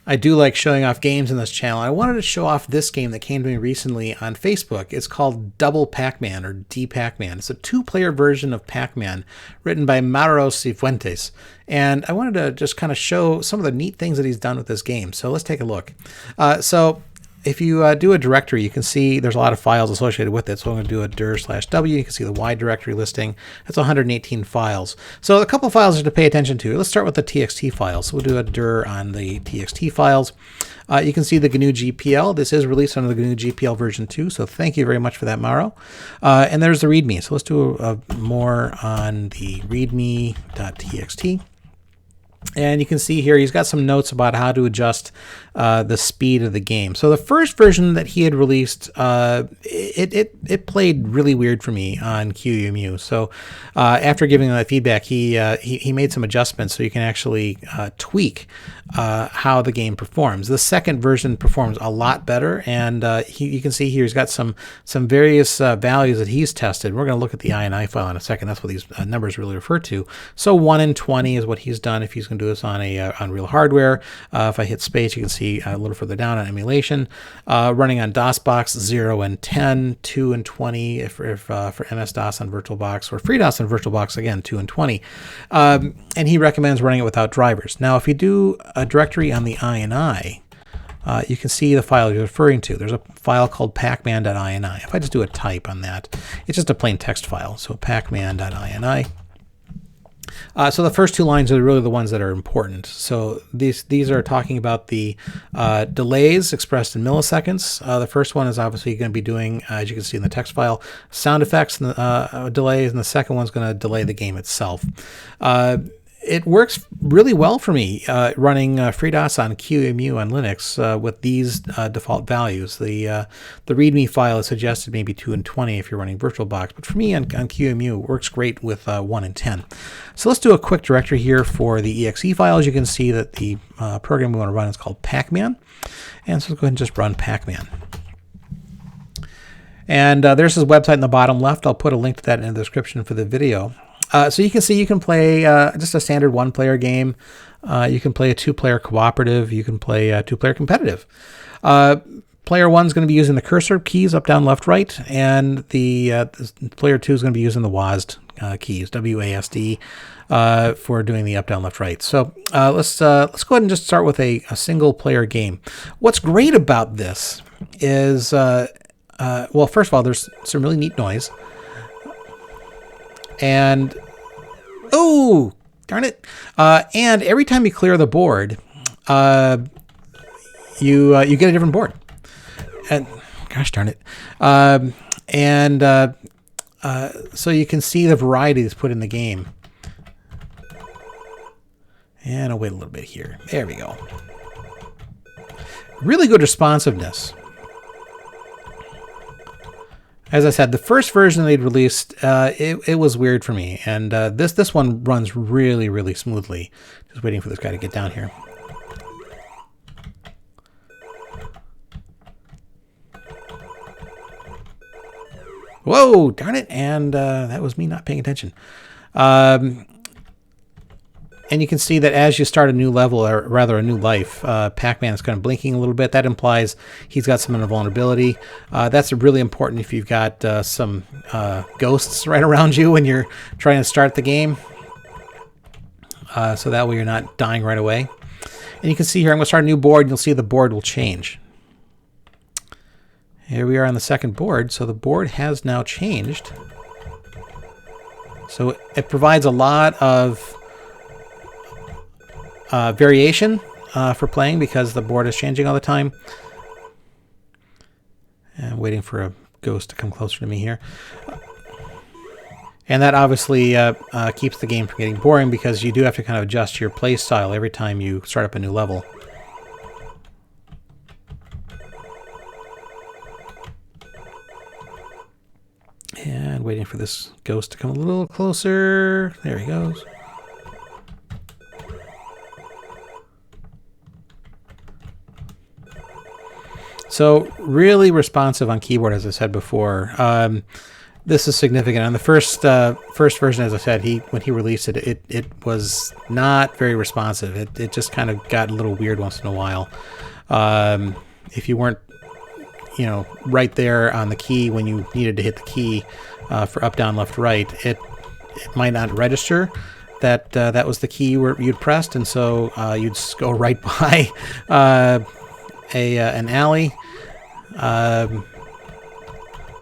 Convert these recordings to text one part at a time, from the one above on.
I do like showing off games in this channel. I wanted to show off this game that came to me recently on Facebook. It's called Double Pacman, or D-Pacman. It's a 2-player version of Pac-Man written by Mauro Cifuentes. And I wanted to just kind of show some of the neat things that he's done with this game. So let's take a look. So if you do a directory, you can see there's a lot of files associated with it. So I'm going to do a dir/w. You can see the wide directory listing. That's 118 files. So a couple of files to pay attention to. Let's start with the txt files. So we'll do a dir on the txt files. You can see the GNU GPL. This is released under the GNU GPL version 2. So thank you very much for that, Mauro. And there's the README. So let's do more on the readme.txt. And you can see here he's got some notes about how to adjust the speed of the game. So the first version that he had released, it played really weird for me on QEMU. So after giving that feedback, he made some adjustments so you can actually tweak how the game performs. The second version performs a lot better, and you can see here he's got some various values that he's tested. We're going to look at the INI file in a second. That's what these numbers really refer to. So 1 in 20 is what he's done if he's going to do this on on real hardware. If I hit space, you can see a little further down on emulation. Running on DOSBox, 0 and 10, 2 and 20 if for MS-DOS on VirtualBox, or FreeDOS on VirtualBox, again, 2 and 20. And he recommends running it without drivers. Now, if you do a directory on the INI, you can see the file you're referring to. There's a file called pacman.ini. If I just do a type on that, it's just a plain text file. So pacman.ini. So the first 2 lines are really the ones that are important. So these are talking about the delays expressed in milliseconds. The first one is obviously going to be doing, as you can see in the text file, sound effects and delays, and the second one's going to delay the game itself. It works really well for me running FreeDOS on QEMU on Linux with these default values. The README file is suggested maybe 2 and 20 if you're running VirtualBox, but for me on QEMU it works great with 1 and 10. So let's do a quick directory here for the exe files. You can see that the program we want to run is called Pacman, and so let's go ahead and just run Pacman. And there's his website in the bottom left. I'll put a link to that in the description for the video. So you can see you can play just a standard 1-player game. You can play a 2-player cooperative. You can play a 2-player competitive. Player 1 is going to be using the cursor keys up, down, left, right, and the player 2 is going to be using the WASD keys, WASD, for doing the up, down, left, right. So let's go ahead and just start with a single-player game. What's great about this is, well, first of all, there's some really neat noise. And oh, darn it! And every time you clear the board, you get a different board. And gosh darn it! So you can see the variety that's put in the game. And I'll wait a little bit here. There we go. Really good responsiveness. As I said, the first version they'd released, it was weird for me, and this one runs really, really smoothly. Just waiting for this guy to get down here. Whoa, darn it! And that was me not paying attention. And you can see that as you start a new level, or rather a new life, Pac-Man is kind of blinking a little bit. That implies he's got some vulnerability. That's really important if you've got some ghosts right around you when you're trying to start the game. So that way you're not dying right away. And you can see here, I'm going to start a new board, and you'll see the board will change. Here we are on the second board, so the board has now changed. So it provides a lot of variation for playing because the board is changing all the time. And I'm waiting for a ghost to come closer to me here. And that obviously keeps the game from getting boring because you do have to kind of adjust your play style every time you start up a new level. And waiting for this ghost to come a little closer. There he goes. So really responsive on keyboard, as I said before. this is significant. On the first version, as I said, when he released it, it was not very responsive. It just kind of got a little weird once in a while. If you weren't, right there on the key when you needed to hit the key for up, down, left, right, it might not register that that was the key you'd pressed, and so you'd just go right by an alley.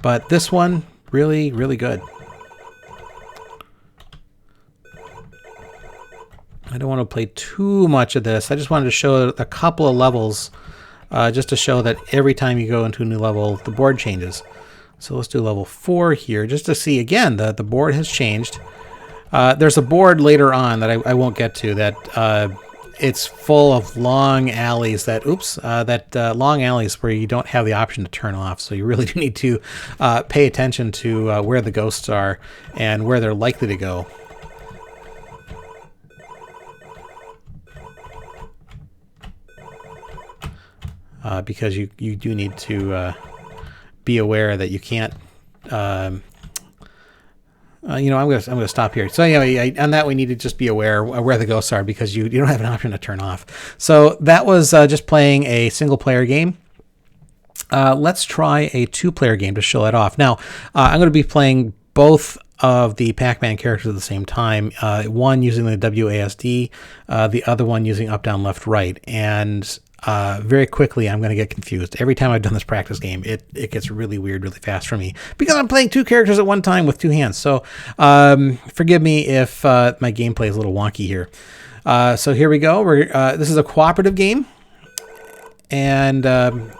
But this one, really, really good. I don't want to play too much of this. I just wanted to show a couple of levels, just to show that every time you go into a new level, the board changes. So let's do level 4 here, just to see, again, the board has changed. There's a board later on that I won't get to that it's full of long alleys long alleys where you don't have the option to turn off. So you really do need to pay attention to where the ghosts are and where they're likely to go. Because you do need to be aware that you can't. I'm gonna stop here. So anyway, on that we need to just be aware where the ghosts are because you don't have an option to turn off. So that was just playing a single player game. Let's try a 2-player game to show that off. Now I'm going to be playing both of the Pac-Man characters at the same time. One using the WASD, the other one using up, down, left, right, and very quickly I'm going to get confused. Every time I've done this practice game, it gets really weird really fast for me because I'm playing 2 characters at one time with 2 hands. So forgive me if my gameplay is a little wonky here. So here we go. This is a cooperative game, and I'm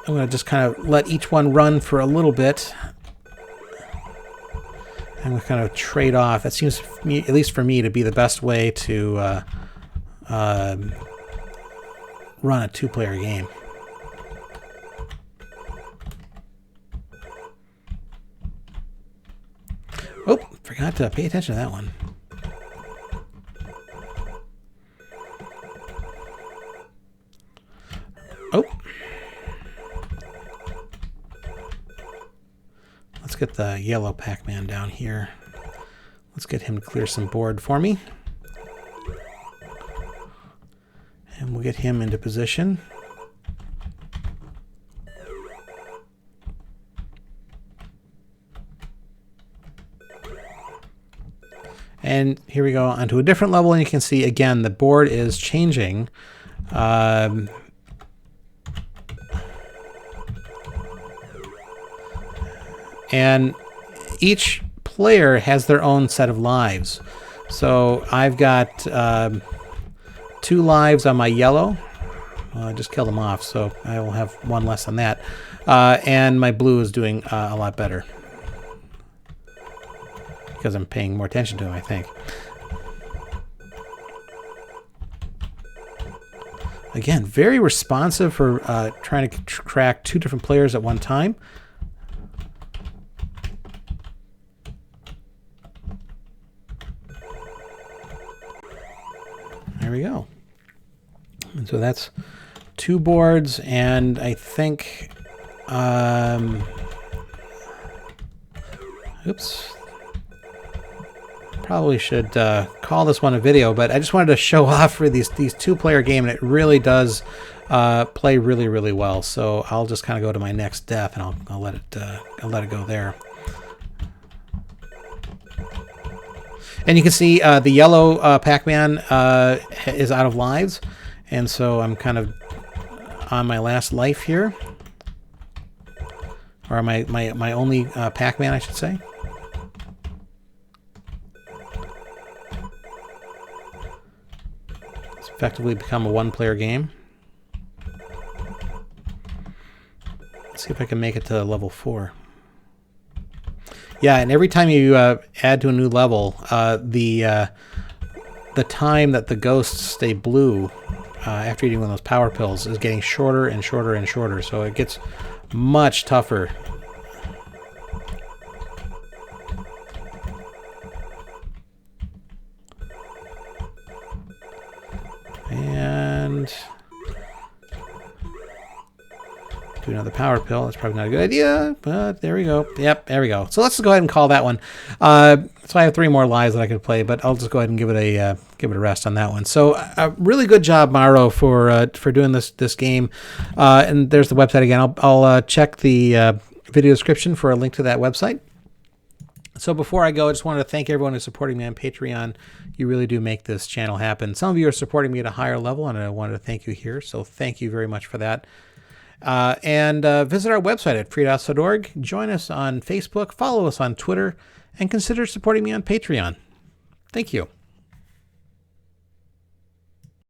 going to just kind of let each one run for a little bit. I'm going to kind of trade off. That seems, at least for me, to be the best way to run a 2-player game. Oh, forgot to pay attention to that one. Oh. Let's get the yellow Pac-Man down here. Let's get him to clear some board for me. And we'll get him into position. And here we go onto a different level, and you can see again the board is changing. And each player has their own set of lives. So I've got 2 lives on my yellow. I just killed them off, so I will have 1 less on that. And my blue is doing a lot better because I'm paying more attention to him, I think. Again, very responsive for trying to track 2 different players at one time. There we go. And so that's 2 boards, and I think, oops, probably should call this one a video, but I just wanted to show off for these 2-player game, and it really does play really, really well. So I'll just kind of go to my next death, and I'll let it go there. And you can see the yellow Pac-Man is out of lives, and so I'm kind of on my last life here, or my only Pac-Man, I should say. It's effectively become a 1-player game. Let's see if I can make it to level 4. Yeah, and every time you add to a new level, the time that the ghosts stay blue after eating one of those power pills is getting shorter and shorter and shorter, so it gets much tougher. And to another power pill. That's probably not a good idea, but there we go. Yep, there we go. So let's go ahead and call that one. So I have 3 more lives that I could play, but I'll just go ahead and give it a rest on that one. So really good job, Mauro, for doing this game. And there's the website again. I'll check the video description for a link to that website. So before I go, I just wanted to thank everyone who's supporting me on Patreon. You really do make this channel happen. Some of you are supporting me at a higher level, and I wanted to thank you here. So thank you very much for that. And visit our website at FreeDOS.org. Join us on Facebook. Follow us on Twitter. And consider supporting me on Patreon. Thank you.